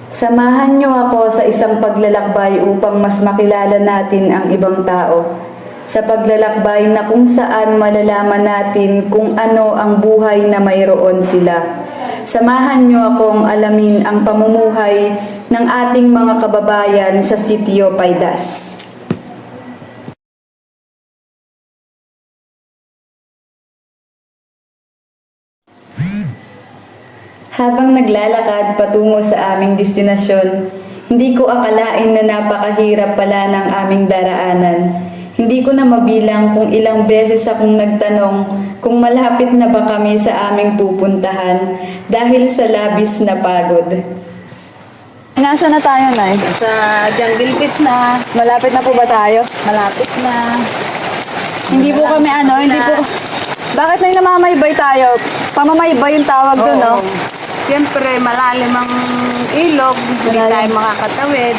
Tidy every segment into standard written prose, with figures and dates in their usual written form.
Samahan niyo ako sa isang paglalakbay upang mas makilala natin ang ibang tao. Sa paglalakbay na kung saan malalaman natin kung ano ang buhay na mayroon sila. Samahan niyo akong alamin ang pamumuhay ng ating mga kababayan sa Sitio Paydas. Habang naglalakad patungo sa aming destinasyon, hindi ko akalain na napakahirap pala ng aming daraanan. Hindi ko na mabilang kung ilang beses akong nagtanong kung malapit na ba kami sa aming pupuntahan dahil sa labis na pagod. Nasaan na tayo, Nay? Sa Jungle Beach na. Malapit na po ba tayo? Malapit na. Hindi po kami hindi po... Bakit na namamaybay tayo? Pamamaybay yung tawag doon, no? Siyempre, malalim ang ilog. Hindi tayo makakatawid.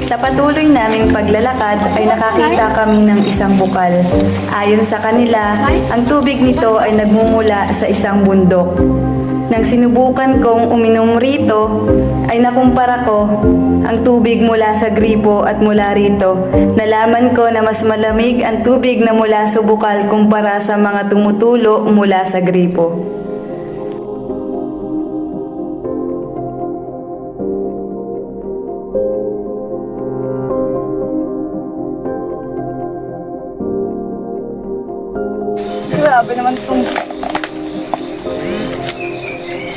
Sa patuloy naming paglalakad ay nakakita kami ng isang bukal. Ayon sa kanila, ang tubig nito ay nagmumula sa isang bundok. Nang sinubukan kong uminom rito, ay nakumpara ko ang tubig mula sa gripo at mula rito. Nalaman ko na mas malamig ang tubig na mula sa bukal kumpara sa mga tumutulo mula sa gripo. Grabe naman itong...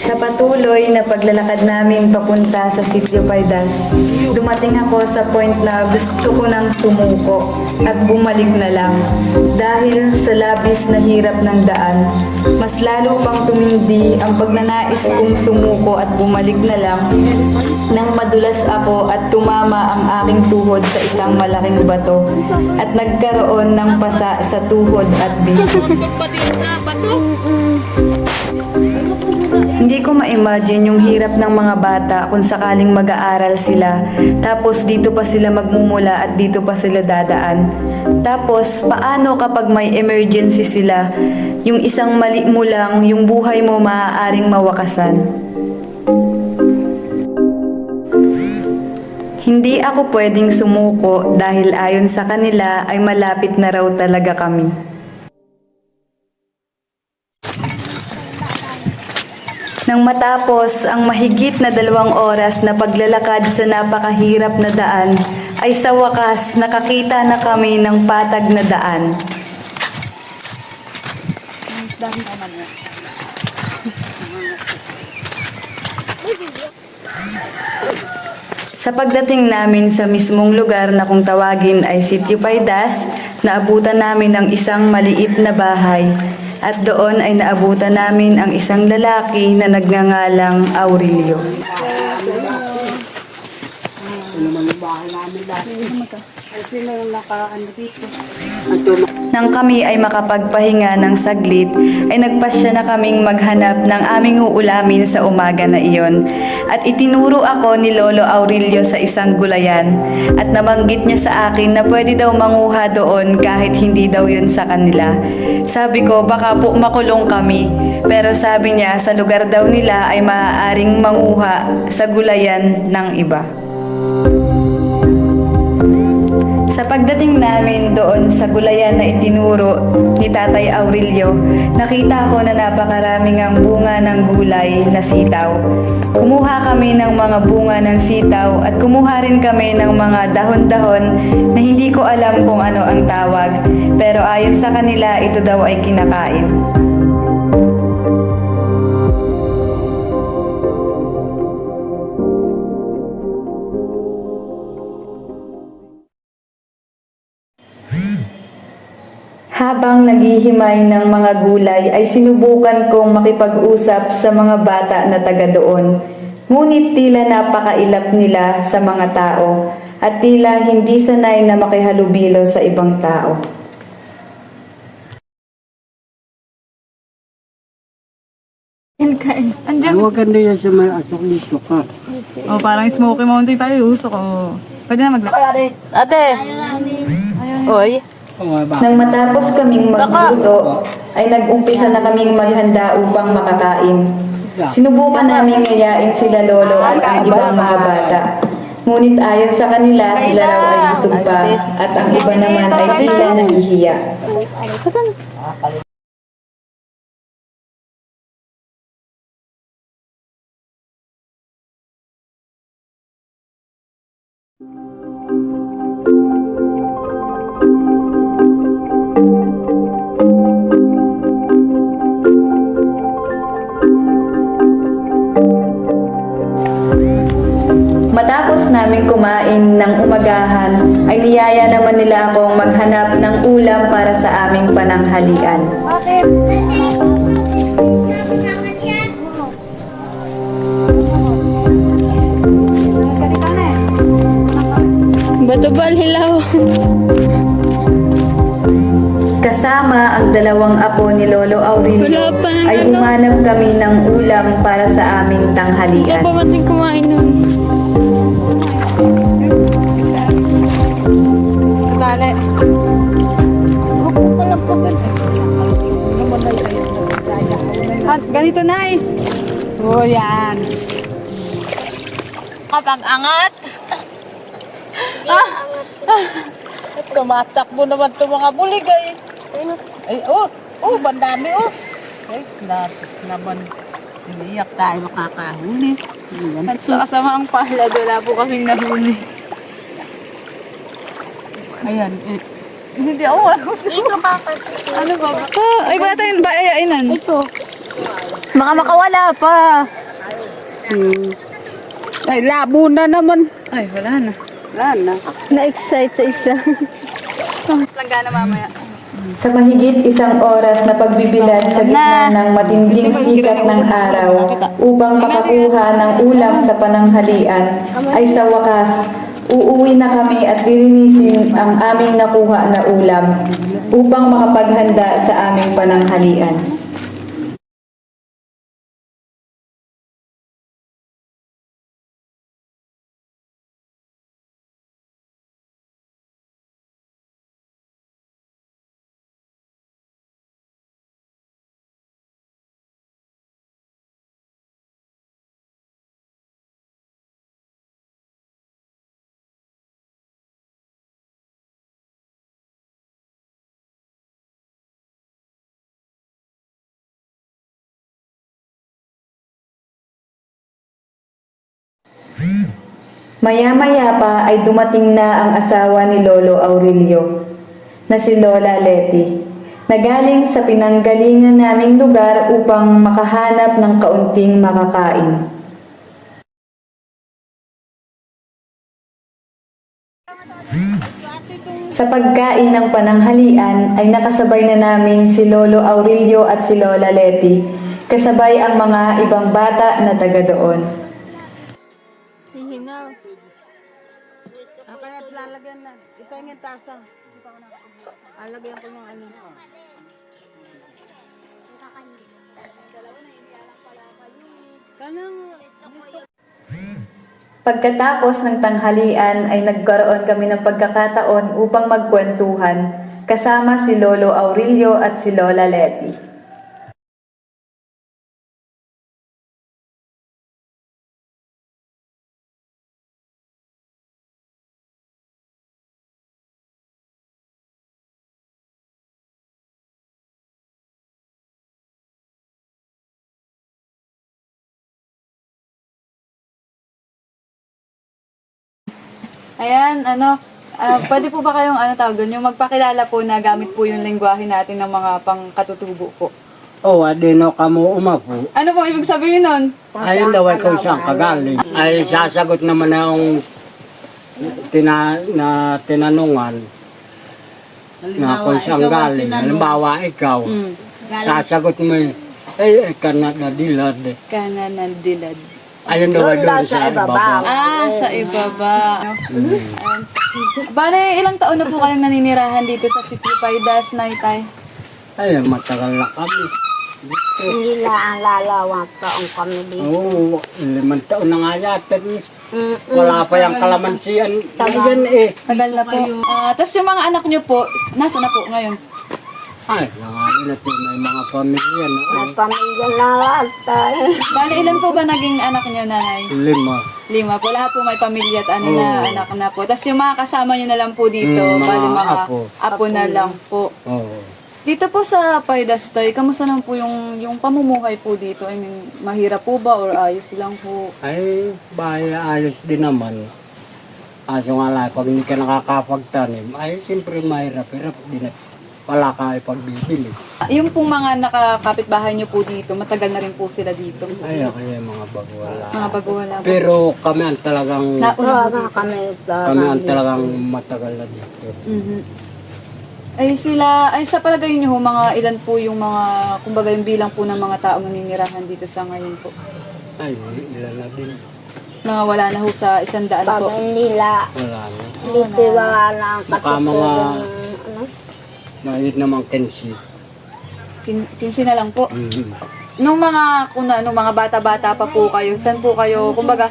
Sa patuloy na paglalakad namin papunta sa Sitio Paydas, dumating ako sa point na gusto ko nang sumuko at bumalik na lang. Dahil sa labis na hirap ng daan, mas lalo pang tumindi ang pagnanais kong sumuko at bumalik na lang nang madulas ako at tumama ang aking tuhod sa isang malaking bato at nagkaroon ng pasa sa tuhod at bibig. Hindi ko ma-imagine yung hirap ng mga bata kung sakaling mag-aaral sila, tapos dito pa sila magmumula at dito pa sila dadaan. Tapos, paano kapag may emergency sila, yung isang mali mo lang, yung buhay mo maaaring mawakasan. Hindi ako pwedeng sumuko dahil ayon sa kanila ay malapit na raw talaga kami. Nang matapos ang mahigit na 2 oras na paglalakad sa napakahirap na daan, ay sa wakas nakakita na kami ng patag na daan. Sa pagdating namin sa mismong lugar na kung tawagin ay Sitio Paydas, naabutan namin ang isang maliit na bahay. At doon ay naabutan namin ang isang lalaki na nagngangalang Aurelio. Nang kami ay makapagpahinga ng saglit, ay nagpasya na kaming maghanap ng aming uulamin sa umaga na iyon. At itinuro ako ni Lolo Aurelio sa isang gulayan. At nabanggit niya sa akin na pwede daw manguha doon kahit hindi daw yun sa kanila. Sabi ko baka po makulong kami. Pero sabi niya sa lugar daw nila ay maaaring manguha sa gulayan ng iba. Sa pagdating namin doon sa gulayan na itinuro ni Tatay Aurelio, nakita ko na napakaraming ang bunga ng gulay na sitaw. Kumuha kami ng mga bunga ng sitaw at kumuha rin kami ng mga dahon-dahon na hindi ko alam kung ano ang tawag, pero ayon sa kanila ito daw ay kinakain. Habang naghihimay ng mga gulay ay sinubukan kong makipag-usap sa mga bata na taga doon. Ngunit tila napakailap nila sa mga tao at tila hindi sanay na makihalubilo sa ibang tao. Andiyan. Huwag ka na yan sa may asok dito ka. Oh, parang Smoky Mountain tayo. Usok oh. Pwede na maglakad. Ate. Oy. Nang matapos kaming magluto, ay nag-umpisa na kaming maghanda upang makakain. Sinubukan namin ngayain sila lolo at ang ibang mga bata. Ngunit ayon sa kanila, sila raw ay busog pa at ang iba naman ay tila nahihiya. Matapos namin kumain ng umagahan, ay niyaya naman nila akong maghanap ng ulam para sa aming pananghalian. Batubal, hilaw. Kasama ang dalawang apo ni Lolo Aurelio, Wala pa ng ay humanap kami ng ulam para sa aming tanghalian. mating kumain nun. Tali. Ganito na eh. Oh, yan. Kapag angat. Tumatakbo naman itong mga buligay. Ay, bandami, Ay, naman. Iniyak tayo makakahuli. At sa kasamaang palad, wala po kaming nahuli. Ayan, Hindi ako Ano ba? Ay, wala tayong bayainan. Ito. Baka makawala pa. Ay, labo na naman. Ay, wala na. Wala na. Na-excite sa isa. Langga na mamaya. Sa mahigit isang oras na pagbibilad sa gitna ng matinding sikat ng araw upang makakuha ng ulam sa pananghalian, ay sa wakas, uuwi na kami at lilinisin ang aming nakuha na ulam upang makapaghanda sa aming pananghalian. Maya-maya pa ay dumating na ang asawa ni Lolo Aurelio, na si Lola Leti, na galing sa pinanggalingan naming lugar upang makahanap ng kaunting makakain. Sa pagkain ng pananghalian ay nakasabay na namin si Lolo Aurelio at si Lola Leti, kasabay ang mga ibang bata na taga doon. Hihinaw. Kaya lalagyan na. Ipahingin tasa. Lalagyan ko yung ano. Kanang Pagkatapos ng tanghalian ay nagkaroon kami ng pagkakataon upang magkwentuhan kasama si Lolo Aurelio at si Lola Leti. Ayan, pwede po ba kayong tawag doon, yung magpakilala po na gamit po yung lengguwahe natin ng mga pangkatutubo po. Adino ka mo umapo. Ano pong ibig sabihin nun? Ayun daw ay kung saan kagaling. Ay sasagot naman na yung tinanungan na kung saan galing. Halimbawa ikaw, sasagot mo ikaw na dilad. Kananandilad. Ayun daw Doon doon sa sa ibabaw. ibabaw. Sa ibaba. Ayan. Bale, ilang taon na po kayong naninirahan dito sa Sitio Paidas, Naitay? Ay, matagal na kami. Hindi na ang lalawang taong kami dito. Oo, 5 taon na nga yata. Mm. Wala pa yung kalamansian. Yan eh. Tagal na po. Tapos yung mga anak nyo po, nasa na po ngayon? Ay, nangalan natin may mga pamilya na. May pamilya na lahat tayo. Bale, ilan po ba naging anak nyo, nanay? 5. 5 po. Lahat po may pamilya at ano na, anak na po. Tapos yung mga kasama nyo na lang po dito, Mga bale mga apo. apo na lang po. Oo. Dito po sa Paidas, Tay, kamusta naman po yung pamumuhay po dito? I mean, mahirap po ba or ayos lang po? Ay, bahay ayos din naman. Aso nga lang, pag hindi ka nakakapagtanim, ay siyempre mahirap-hirap din at wala ka ipagbibili. Yung pong mga nakakapit-bahay nyo po dito, matagal na rin po sila dito. Ay, kaya mga bagwala. Mga baguhan po. Pero kami ang talagang, Nauna po Wala dito. kami kami ang talagang matagal na dito. Mhm. Ay sa palagay nyo, mga ilan po yung mga, kumbaga yung bilang po ng mga taong naninirahan dito sa ngayon po? Ay, ilan na din. Mga wala na ho sa 100 Pag po. hindi la, Wala na. dito wala na ang Baka mga, katutulong. Ano? mahit namang kensi. 15 na lang po. Mhm. Nung mga bata-bata pa po kayo, saan po kayo, kumbaga,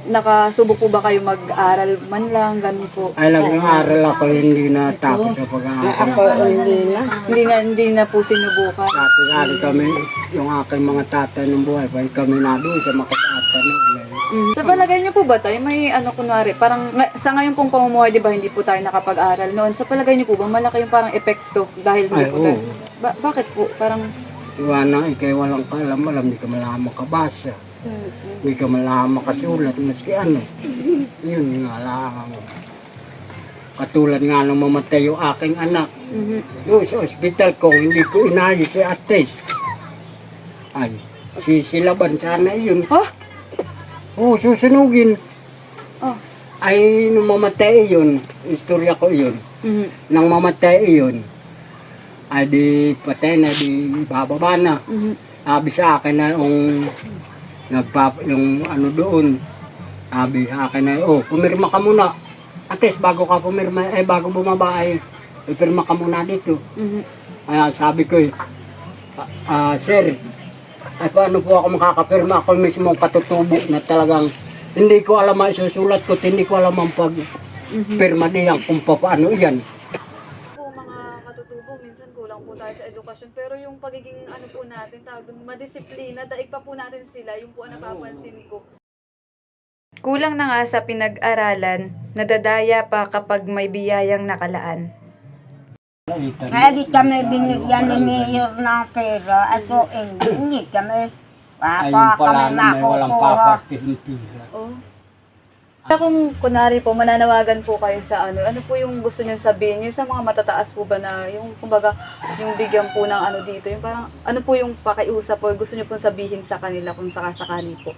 nakasubok po ba kayo mag-aral man lang, ganun po? Ay, nag-aaral ako, hindi na tapos sa pag-aaral. Ako hindi na. Hindi na po sinubukan. Dati kami, yung aking mga tatay ng buhay, pag kami na doon sa makabata noon. Sa palagay niyo po ba tayo, may kunwari, parang sa ngayon pong pamumuhay, di ba, hindi po tayo nakapag-aral noon. Sa palagay niyo po ba, malaki yung parang epekto dahil hindi Ay, po tayo? oo. Bakit po? Parang, Iwana, ikay walang kalam-alam, hindi ka malaman makabasa. Hindi ka malaman makasulat, maski ano. Yun nga lang. Katulad nga nung mamatay yung aking anak. Doon sa ospital ko, hindi ko inayos si Ates. Ay, sisilaban sana yun. oh, Oo, susunugin. oh, Ay, nung mamatay yun, istorya ko yun. mhm, Nang mamatay yun, ay di patay na, di bababa na. mhm, Sabi sa akin na yung ano doon, sabi sa akin na, pumirma ka muna. Ates, bago ka pumirma, bago bumaba ay, pumirma ka muna dito. mhm. Kaya sabi ko sir, ay paano po ako makakapirma? Ako mismo ang katutubo na talagang hindi ko alam ang isusulat ko, hindi ko alam ang pag-pirma niyan kung paano yan. Po mga katutubo, minsan kulang po tayo sa edukasyon, pero yung pagiging po natin, tawag doon, madisiplina, daig pa po natin sila, yung po ang napapansin ko. Kulang na nga sa pinag-aralan, nadadaya pa kapag may biyayang nakalaan. Kaya di kami binigyan ni Mayor ng pera. Ako hindi kami. Ayun pala Kami na may walang makukuha. papakimpira. Kung kunwari po, mananawagan po kayo sa ano po yung gusto niyo sabihin? Yung sa mga matataas po ba na, yung kumbaga, yung bigyan po ng dito, yung parang, ano po yung pakiusap po, gusto niyo pong sabihin sa kanila kung sakasakali po?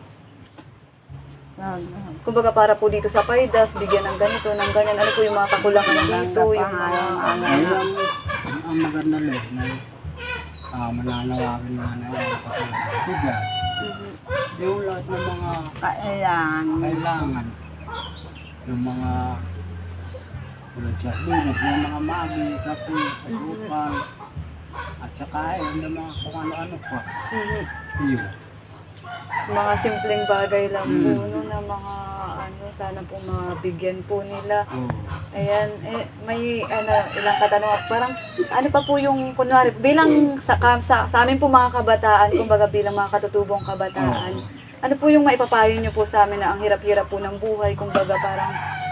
Kumbaga para po dito sa Paidas, bigyan ng ganito, ng ganyan, ano po yung mga kakulangan dito, yung mga, Ang maganda lang na mananawagan na katulad. Yung lahat ng mga kailangan, yung mga tulad sa bunog, yung mga magi, kape, asukal, at saka yung mga kung ano-ano pa. Yun. mga simpleng bagay lang po, no, na mga sana po mabigyan po nila. Ayan, may ilang katanungan. Parang ano pa po yung kunwari bilang sa amin po mga kabataan, kumbaga bilang mga katutubong kabataan. Ano po yung maipapayo niyo po sa amin na ang hirap-hirap po ng buhay, kumbaga parang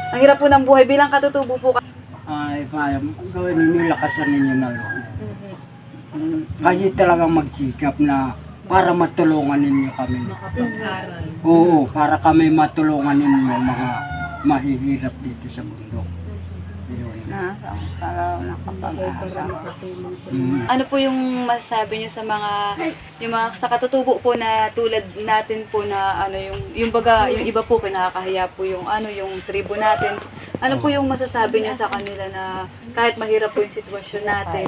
ang hirap po ng buhay bilang katutubo po. Ay, kaya gawin ninyo, lakasan ninyo na loob. Mhm. Kayo talagang magsikap na para matulungan ninyo kami. Oo, para kami matulungan ninyo mga mahihirap dito sa bundok. Yun. Ano po yung masasabi niyo sa yung mga sa katutubo po na tulad natin po na yung baga yung iba po kinakahiya po yung yung tribo natin. Ano po yung masasabi niyo sa kanila na kahit mahirap po yung sitwasyon natin?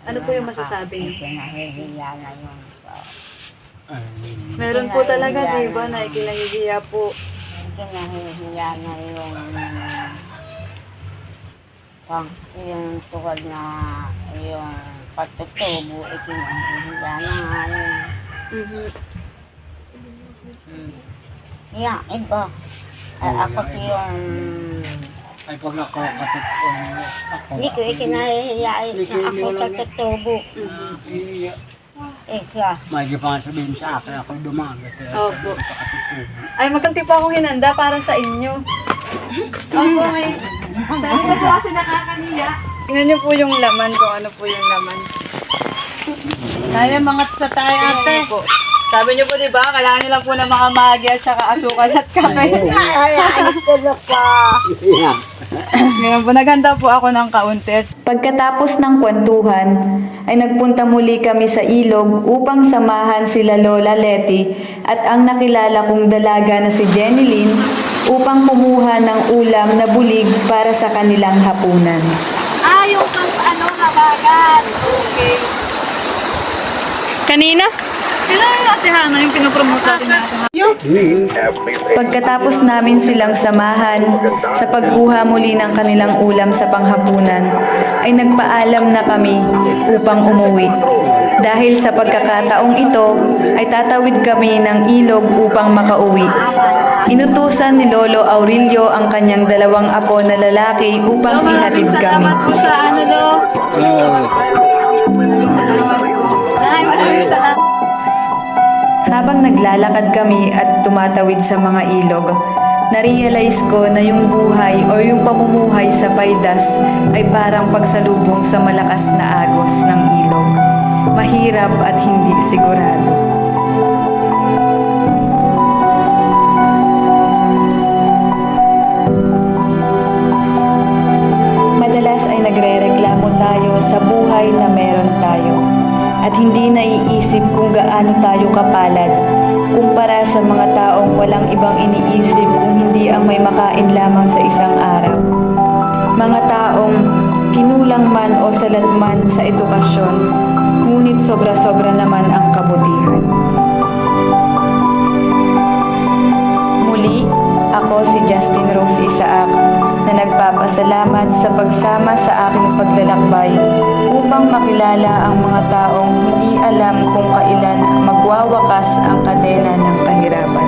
Ano po yung masasabi niyo? Nahihiya na yung Meron po talaga, di ba, na ikinahihiya po. Kinahihiya na yung tukad na yung patutubo, ikinahihiya na nga yun. Yeah, iba. Ako po yung... Ay, pag ako katutubo, ako. Hindi ko ikinahihiya na ako katutubo. Iya. Eh siya. May pa sabihin sa akin, ako dumagat. Opo. Sa katutubo. Ay, magkanti pa akong hinanda para sa inyo. Opo, may... Sabi ko po kasi nakakaniya. Tingnan niyo po yung laman, kung ano po yung laman. Kaya mga sa tayo ate. Po. Sabi niyo po, di ba, kailangan niyo lang po ng mga magi at saka asukal at kape. Ay, ayos ko na pa. Yeah. Ngayon po, naghanda po ako ng kaunti. Pagkatapos ng kwentuhan, ay nagpunta muli kami sa ilog upang samahan sila Lola Letty at ang nakilala kong dalaga na si Jenny Lynn upang kumuha ng ulam na bulig para sa kanilang hapunan. Ah, yung habagat. Okay. Kanina? Kailan yung Ate Hana, yung pinopromote natin natin? Pagkatapos namin silang samahan sa pagkuha muli ng kanilang ulam sa panghapunan, ay nagpaalam na kami upang umuwi. Dahil sa pagkakataong ito, ay tatawid kami ng ilog upang makauwi. Inutusan ni Lolo Aurelio ang kanyang dalawang apo na lalaki upang ihatid kami. Salamat po sa Lo. Maraming salamat po. Nay, maraming salamat. Habang naglalakad kami at tumatawid sa mga ilog, narealize ko na yung buhay o yung pamumuhay sa Paydas ay parang pagsalubong sa malakas na agos ng ilog. Mahirap at hindi sigurado. Madalas ay nagrereklamo tayo sa buhay na meron tayo at hindi naiisip kung gaano tayo kapalad kumpara sa mga taong walang ibang iniisip kung hindi ang may makain lamang sa isang araw. Mga taong kinulang man o salat man sa edukasyon, ngunit sobra-sobra naman ang kabutihan. Muli, ako si Justin Rose Isaac na nagpapasalamat sa pagsama sa aking paglalakbay upang makilala ang mga taong hindi alam kung kailan magwawakas ang kadena ng kahirapan.